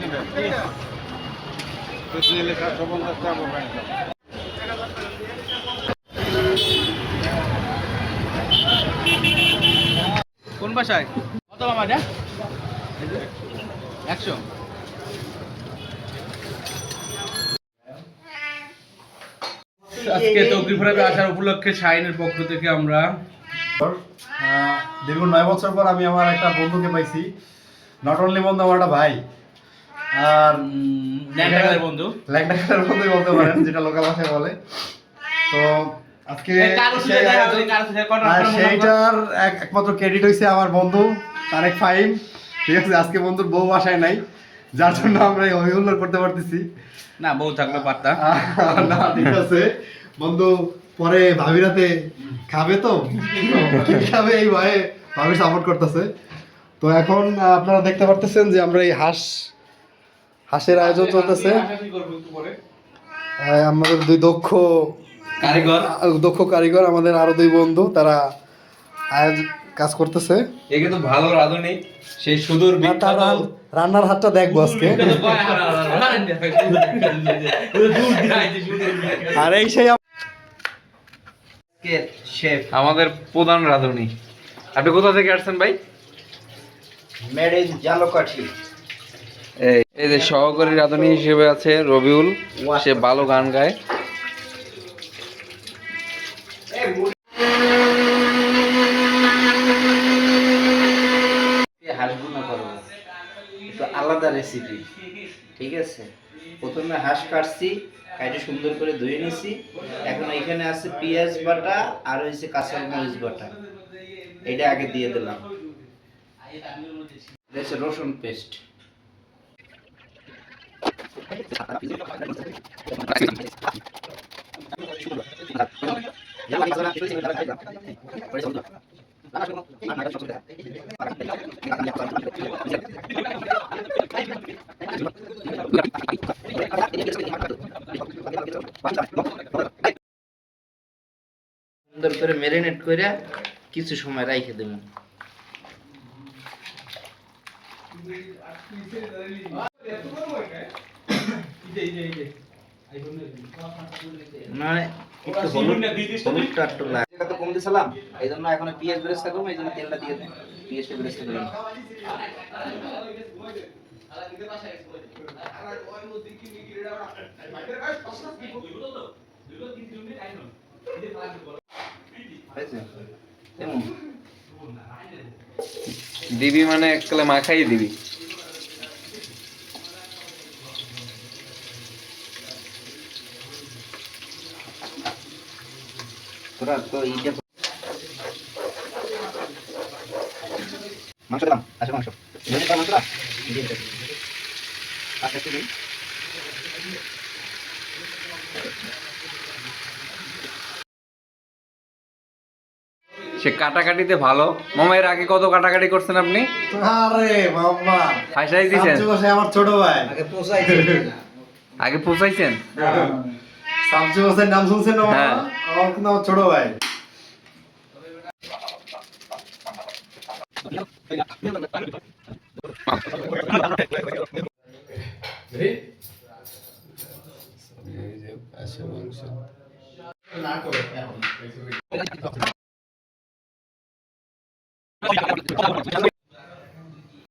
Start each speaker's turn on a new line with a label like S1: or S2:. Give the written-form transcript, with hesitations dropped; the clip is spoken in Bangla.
S1: কোন বাসায় কত মামা এটা 100 আজকে তকরিফুরাতে আসার উপলক্ষে শাইনের পক্ষ থেকে আমরা
S2: দীর্ঘ 9 বছর পর আমি আমার একটা বন্ধুকে পাইছি। নট অনলি বন্ধু, আমার একটা ভাই আর
S1: ল্যাংটাকালের বন্ধু
S2: বন্ধুই বলতে পারেন, যেটা লোকাল ভাষায় বলে। তো আজকে সেইটার একমাত্র ক্রেডিট হয়েছে আমার বন্ধু তারেক ফাহিম। ঠিক আছে, আজকে বন্ধুর বউ বাসায় নাই, যার জন্য আমরা এই অভিহুল্লোড় করতে পারতেছি
S1: না। বউ থাকলে পারতা
S2: না। ঠিক আছে বন্ধু, পরে ভাবিরাতে খাবে তো কি খাবে, এই ভয়ে ভাবি সাপোর্ট করতেছে। তো এখন আপনারা দেখতে পারতেছেন যে আমরা এই হাঁসের আয়োজন চলতেছে। আমাদের দুই দক্ষ কারিগর, আমাদের আরো দুই বন্ধু, তারা কাজ করতেছে।
S1: একে তো ভালো রাঁধুনি, সেই সুদূর
S2: রান্নার হাতটা দেখবো আজকে। আর এই সেই
S1: শেফ আমাদের প্রধান রাঁধুনি। আপনি কোথা থেকে আসছেন ভাই?
S3: Made in Jhalokati.
S1: এই যে সহকারী রাঁধুনি হিসেবে আছে রবিউল, সে ভালো গান গায়।
S3: হাঁস ভুনা করবো, একটু আলাদা রেসিপি। ঠিক আছে, প্রথমে হাঁস কাটছি, কাটে সুন্দর করে ধুয়ে নিছি। এখন এখানে আছে পেঁয়াজ বাটা আর হচ্ছে কাঁচা মরিচ বাটা, এটা আগে দিয়ে দিলাম। এটা হচ্ছে রসুন পেস্ট। সুন্দর করে ম্যারিনেট করে কিছু সময় রাইখে দেব। মানে একটু হলুদটা একটু লাগে, এটা তো কম দিছিলাম, এই জন্য এখন পেঁয়াজ বেরেস্তা করবো, এই জন্য তেলটা দিয়ে দেন। পেঁয়াজটা বেরেস্তা দিলাম।
S1: দিবি মানে এককালে মাখাই দিবি।
S3: তোরা তো এইটা মাংস দিলাম, আসে মাংস মাংসটা দিয়ে দেব। আচ্ছা একটু দিন।
S1: সে কাটাকাটিতে ভালো। মামা এর আগে কত কাটাকাটি করছেন আপনি?
S2: আরে বাবা,
S1: ফাঁসাই দিয়েছেন।
S2: আমার ছোট ভাই
S1: আগে পোষাইছেন।
S2: সামচু হোসেন নাম শুনছেন না? আমার কিন্তু আমার ছোট ভাই।